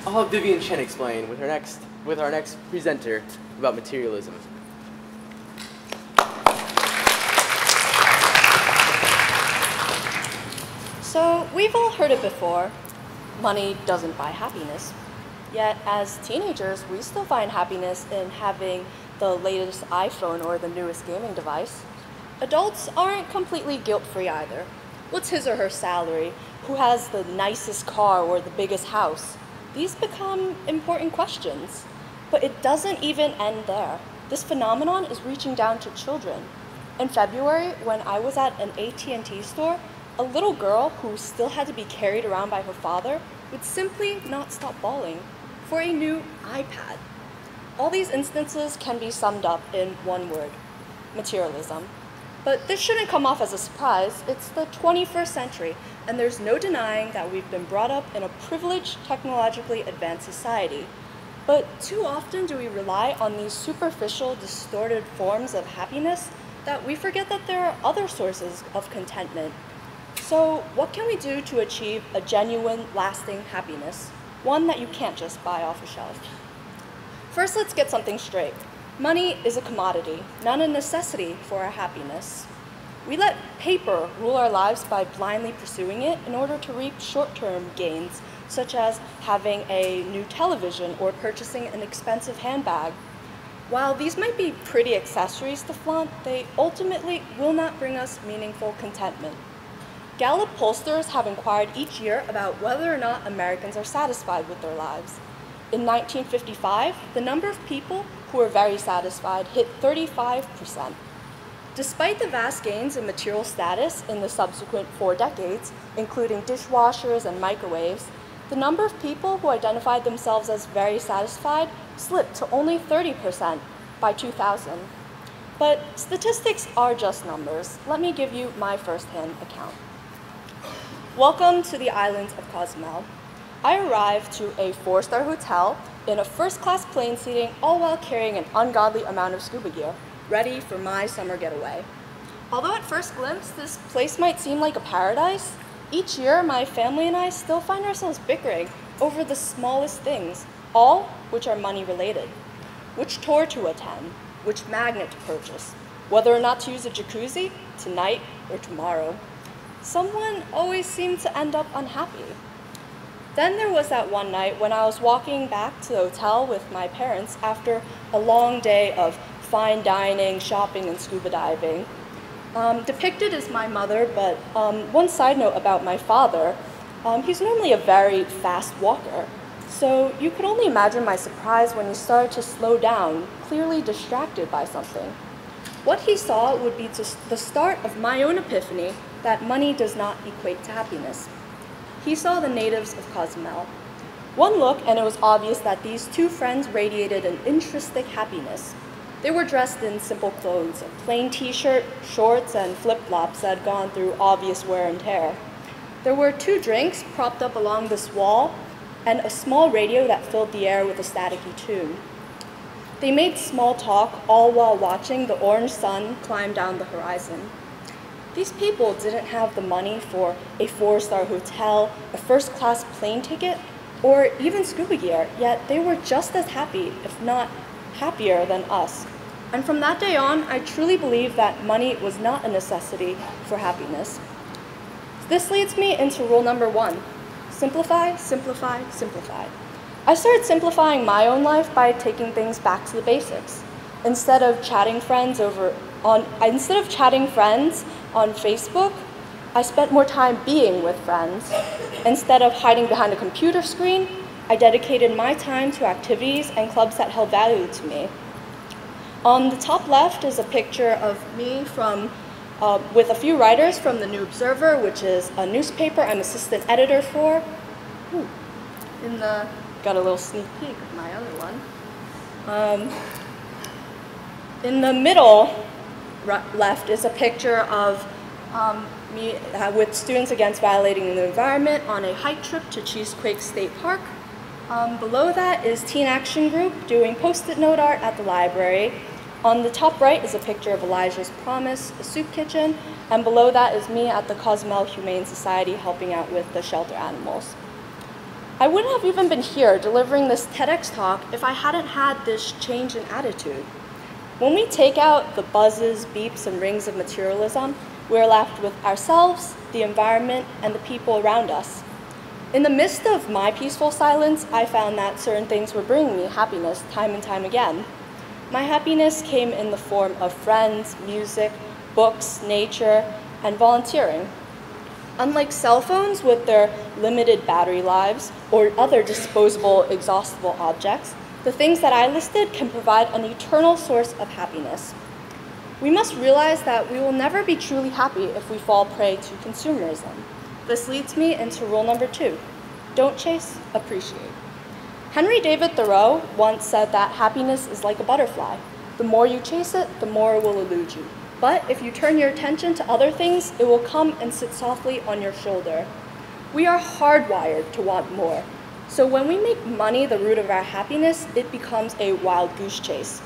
I'll have Vivien Chen explain with our next presenter about materialism. So, we've all heard it before. Money doesn't buy happiness. Yet, as teenagers, we still find happiness in having the latest iPhone or the newest gaming device. Adults aren't completely guilt-free either. What's his or her salary? Who has the nicest car or the biggest house? These become important questions. But it doesn't even end there. This phenomenon is reaching down to children. In February, when I was at an AT&T store, a little girl who still had to be carried around by her father would simply not stop bawling for a new iPad. All these instances can be summed up in one word: materialism. But this shouldn't come off as a surprise. It's the 21st century, and there's no denying that we've been brought up in a privileged, technologically advanced society. But too often do we rely on these superficial, distorted forms of happiness that we forget that there are other sources of contentment. So what can we do to achieve a genuine, lasting happiness? One that you can't just buy off a shelf. First, let's get something straight. Money is a commodity, not a necessity for our happiness. We let paper rule our lives by blindly pursuing it in order to reap short-term gains, such as having a new television or purchasing an expensive handbag. While these might be pretty accessories to flaunt, they ultimately will not bring us meaningful contentment. Gallup pollsters have inquired each year about whether or not Americans are satisfied with their lives. In 1955, the number of people who were very satisfied hit 35%. Despite the vast gains in material status in the subsequent 4 decades, including dishwashers and microwaves, the number of people who identified themselves as very satisfied slipped to only 30% by 2000. But statistics are just numbers. Let me give you my first-hand account. Welcome to the islands of Cozumel. I arrived to a 4-star hotel in a first-class plane seating, all while carrying an ungodly amount of scuba gear, ready for my summer getaway. Although at first glimpse, this place might seem like a paradise, each year my family and I still find ourselves bickering over the smallest things, all which are money-related. Which tour to attend, which magnet to purchase, whether or not to use a jacuzzi, tonight or tomorrow. Someone always seemed to end up unhappy. Then there was that one night when I was walking back to the hotel with my parents after a long day of fine dining, shopping, and scuba diving. Depicted is my mother, but one side note about my father, he's normally a very fast walker. So you could only imagine my surprise when he started to slow down, clearly distracted by something. What he saw would be just the start of my own epiphany that money does not equate to happiness. He saw the natives of Cozumel. One look, and it was obvious that these two friends radiated an intrinsic happiness. They were dressed in simple clothes, a plain t-shirt, shorts, and flip-flops that had gone through obvious wear and tear. There were 2 drinks propped up along this wall, and a small radio that filled the air with a staticky tune. They made small talk, all while watching the orange sun climb down the horizon. These people didn't have the money for a 4-star hotel, a first-class plane ticket, or even scuba gear, yet they were just as happy, if not happier than us. And from that day on, I truly believe that money was not a necessity for happiness. This leads me into rule number 1. Simplify, simplify, simplify. I started simplifying my own life by taking things back to the basics. Instead of chatting friends on Facebook, I spent more time being with friends. Instead of hiding behind a computer screen, I dedicated my time to activities and clubs that held value to me. On the top left is a picture of me with a few writers from the New Observer, which is a newspaper I'm assistant editor for. Got a little sneak peek of my other one. In the middle left is a picture of me with Students Against Violating the Environment on a hike trip to Cheesequake State Park. Below that is Teen Action Group doing Post-it note art at the library. On the top right is a picture of Elijah's Promise, a soup kitchen, and below that is me at the Cozumel Humane Society helping out with the shelter animals. I wouldn't have even been here delivering this TEDx talk if I hadn't had this change in attitude. When we take out the buzzes, beeps, and rings of materialism, we're left with ourselves, the environment, and the people around us. In the midst of my peaceful silence, I found that certain things were bringing me happiness time and time again. My happiness came in the form of friends, music, books, nature, and volunteering. Unlike cell phones with their limited battery lives or other disposable, exhaustible objects, the things that I listed can provide an eternal source of happiness. We must realize that we will never be truly happy if we fall prey to consumerism. This leads me into rule number 2. Don't chase, appreciate. Henry David Thoreau once said that happiness is like a butterfly. The more you chase it, the more it will elude you. But if you turn your attention to other things, it will come and sit softly on your shoulder. We are hardwired to want more. So when we make money the root of our happiness, it becomes a wild goose chase.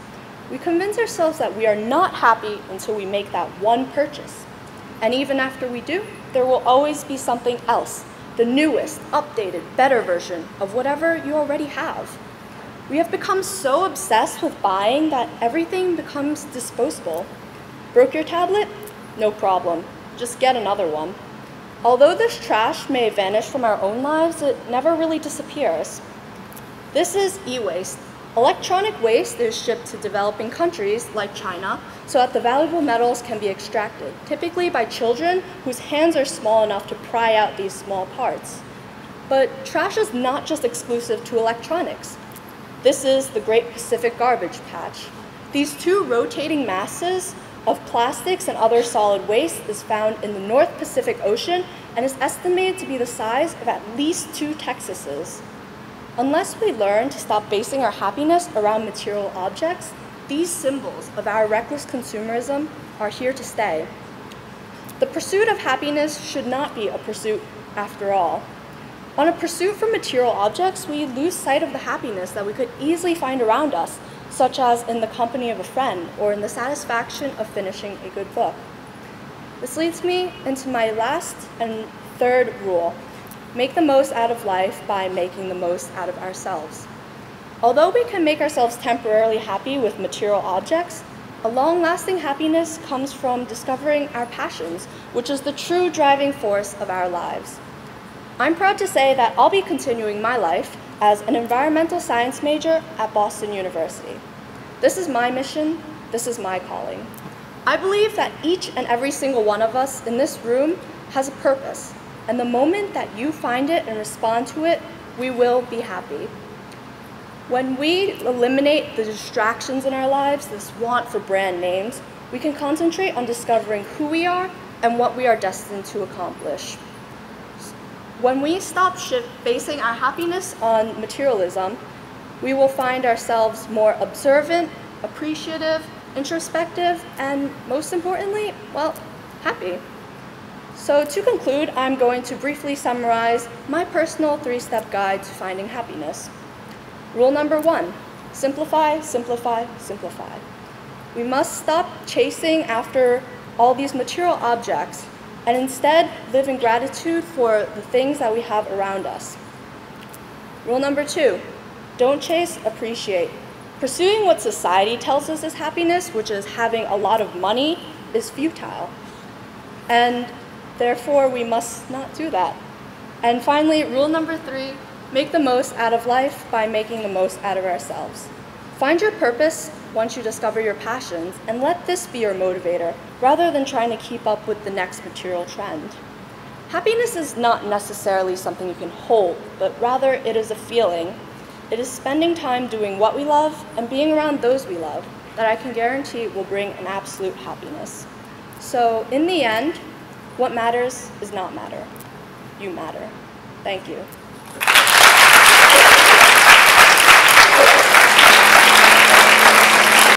We convince ourselves that we are not happy until we make that one purchase. And even after we do, there will always be something else, the newest, updated, better version of whatever you already have. We have become so obsessed with buying that everything becomes disposable. Broke your tablet? No problem. Just get another one. Although this trash may vanish from our own lives, it never really disappears. This is e-waste. Electronic waste is shipped to developing countries like China so that the valuable metals can be extracted, typically by children whose hands are small enough to pry out these small parts. But trash is not just exclusive to electronics. This is the Great Pacific Garbage Patch. These two rotating masses of plastics and other solid waste is found in the North Pacific Ocean and is estimated to be the size of at least 2 Texases. Unless we learn to stop basing our happiness around material objects, these symbols of our reckless consumerism are here to stay. The pursuit of happiness should not be a pursuit after all. On a pursuit for material objects, we lose sight of the happiness that we could easily find around us, such as in the company of a friend or in the satisfaction of finishing a good book. This leads me into my last and third rule. Make the most out of life by making the most out of ourselves. Although we can make ourselves temporarily happy with material objects, a long-lasting happiness comes from discovering our passions, which is the true driving force of our lives. I'm proud to say that I'll be continuing my life as an environmental science major at Boston University. This is my mission, this is my calling. I believe that each and every single one of us in this room has a purpose, and the moment that you find it and respond to it, we will be happy. When we eliminate the distractions in our lives, this want for brand names, we can concentrate on discovering who we are and what we are destined to accomplish. When we stop basing our happiness on materialism, we will find ourselves more observant, appreciative, introspective, and most importantly, well, happy. So to conclude, I'm going to briefly summarize my personal 3-step guide to finding happiness. Rule number 1, simplify, simplify, simplify. We must stop chasing after all these material objects and instead live in gratitude for the things that we have around us. Rule number 2, don't chase, appreciate. Pursuing what society tells us is happiness, which is having a lot of money, is futile. And therefore, we must not do that. And finally, rule number 3, make the most out of life by making the most out of ourselves. Find your purpose once you discover your passions, and let this be your motivator, rather than trying to keep up with the next material trend. Happiness is not necessarily something you can hold, but rather it is a feeling. It is spending time doing what we love and being around those we love that I can guarantee will bring an absolute happiness. So in the end, what matters is not matter. You matter. Thank you.